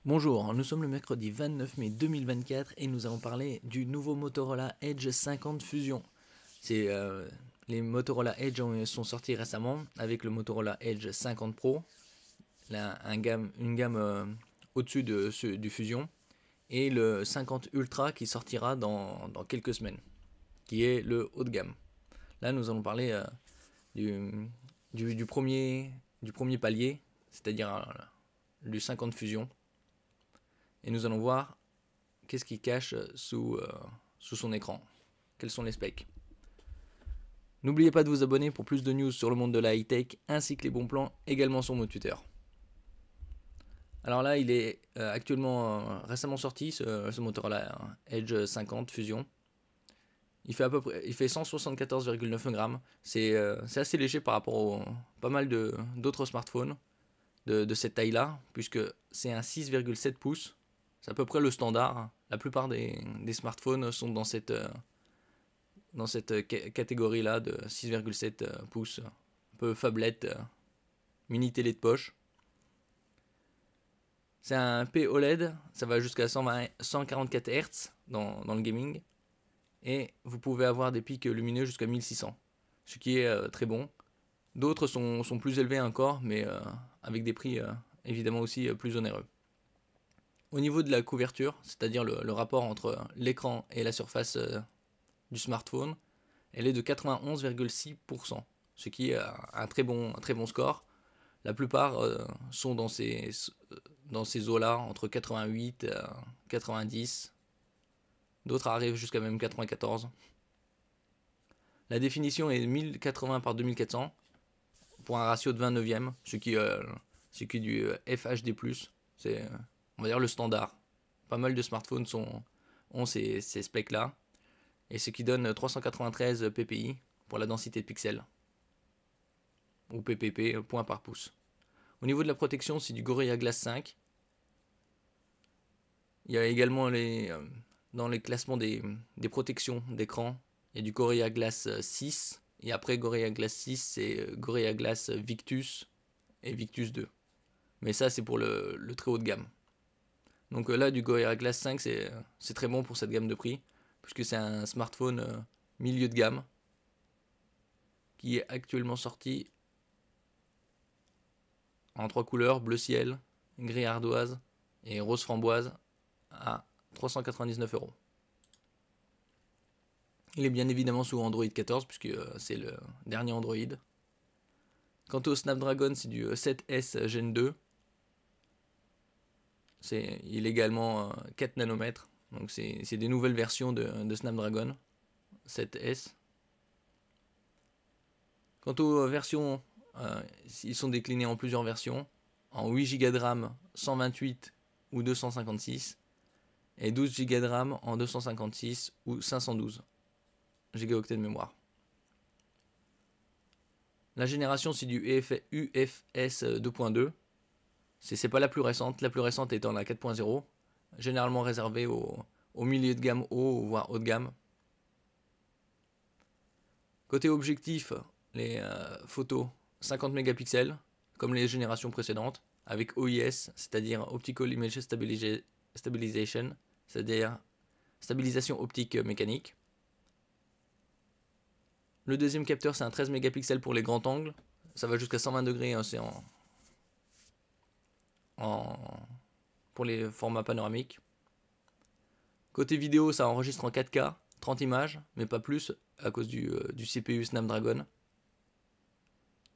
Bonjour, nous sommes le mercredi 29 mai 2024 et nous allons parler du nouveau Motorola Edge 50 Fusion. Les Motorola Edge sont sortis récemment avec le Motorola Edge 50 Pro, une gamme au-dessus du Fusion, et le 50 Ultra qui sortira dans quelques semaines, qui est le haut de gamme. Là nous allons parler du premier palier, c'est-à-dire du 50 Fusion. Et nous allons voir qu'est-ce qui cache sous son écran. Quels sont les specs. N'oubliez pas de vous abonner pour plus de news sur le monde de la high-tech ainsi que les bons plans également sur mon Twitter. Alors là, il est actuellement récemment sorti ce Motorola Edge 50 Fusion. Il fait 174,9 grammes. C'est assez léger par rapport à pas mal d'autres smartphones de cette taille-là, puisque c'est un 6,7 pouces. C'est à peu près le standard. La plupart des smartphones sont dans cette catégorie-là de 6,7 pouces. Un peu phablette, mini télé de poche. C'est un P OLED, ça va jusqu'à 144 Hz dans le gaming. Et vous pouvez avoir des pics lumineux jusqu'à 1600, ce qui est très bon. D'autres sont plus élevés encore, mais avec des prix évidemment aussi plus onéreux. Au niveau de la couverture, c'est-à-dire le rapport entre l'écran et la surface du smartphone, elle est de 91,6%, ce qui est un très bon score. La plupart sont dans ces eaux-là, entre 88 et 90. D'autres arrivent jusqu'à même 94. La définition est 1080 par 2400 pour un ratio de 29e, ce qui est du FHD+. C'est, on va dire, le standard. Pas mal de smartphones ont ces specs-là. Et ce qui donne 393 ppi pour la densité de pixels. Ou ppp, point par pouce. Au niveau de la protection, c'est du Gorilla Glass 5. Il y a également dans les classements des protections d'écran, il y a du Gorilla Glass 6. Et après Gorilla Glass 6, c'est Gorilla Glass Victus et Victus 2. Mais ça, c'est pour le très haut de gamme. Donc là, du Gorilla Glass 5, c'est très bon pour cette gamme de prix, puisque c'est un smartphone milieu de gamme, qui est actuellement sorti en 3 couleurs, bleu ciel, gris ardoise et rose framboise, à 399 €. Il est bien évidemment sous Android 14, puisque c'est le dernier Android. Quant au Snapdragon, c'est du 7S Gen 2. Il est également 4 nanomètres. Donc c'est des nouvelles versions de Snapdragon 7S. Quant aux versions, ils sont déclinés en plusieurs versions. En 8 Go de RAM, 128 ou 256. Et 12 Go de RAM en 256 ou 512 gigaoctets de mémoire. La génération, c'est du UFS 2.2. C'est pas la plus récente. La plus récente étant la 4.0. Généralement réservée au milieu de gamme haut, voire haut de gamme. Côté objectif, les photos 50 mégapixels, comme les générations précédentes, avec OIS, c'est-à-dire Optical Image Stabilization, c'est-à-dire stabilisation optique mécanique. Le deuxième capteur, c'est un 13 mégapixels pour les grands angles. Ça va jusqu'à 120 degrés, hein, c'est pour les formats panoramiques. Côté vidéo, ça enregistre en 4K, 30 images, mais pas plus, à cause du CPU Snapdragon.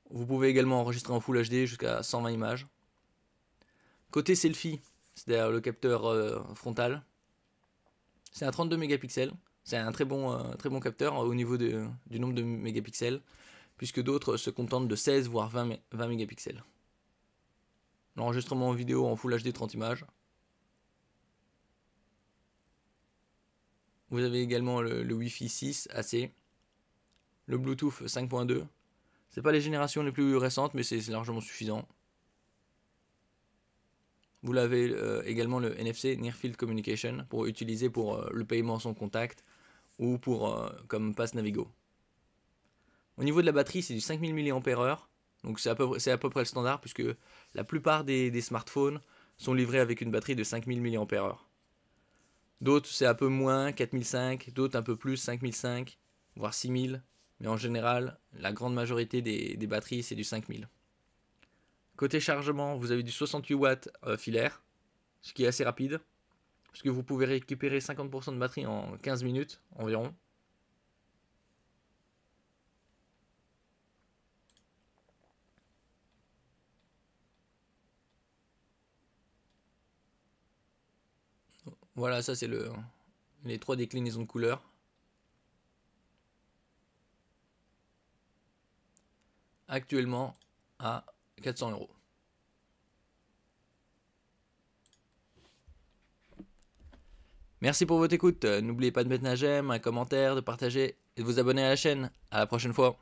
Vous pouvez également enregistrer en Full HD jusqu'à 120 images. Côté selfie, c'est-à-dire le capteur frontal, c'est un 32 mégapixels. C'est un très bon capteur au niveau du nombre de mégapixels, puisque d'autres se contentent de 16 voire 20 mégapixels. L'enregistrement en vidéo en Full HD 30 images. Vous avez également le Wi-Fi 6 AC, le Bluetooth 5.2. C'est pas les générations les plus récentes, mais c'est largement suffisant. Vous l'avez également le NFC, Near Field Communication, pour utiliser pour le paiement sans contact ou comme passe Navigo. Au niveau de la batterie, c'est du 5000 mAh, donc c'est à peu près le standard, puisque la plupart des smartphones sont livrés avec une batterie de 5000 mAh. D'autres c'est un peu moins, 4005, d'autres un peu plus, 5005, voire 6000. Mais en général, la grande majorité des batteries c'est du 5000. Côté chargement, vous avez du 68 watts filaire, ce qui est assez rapide, puisque vous pouvez récupérer 50% de batterie en 15 minutes environ. Voilà, ça c'est les 3 déclinaisons de couleurs. Actuellement à 400 €. Merci pour votre écoute. N'oubliez pas de mettre un j'aime, un commentaire, de partager et de vous abonner à la chaîne. À la prochaine fois.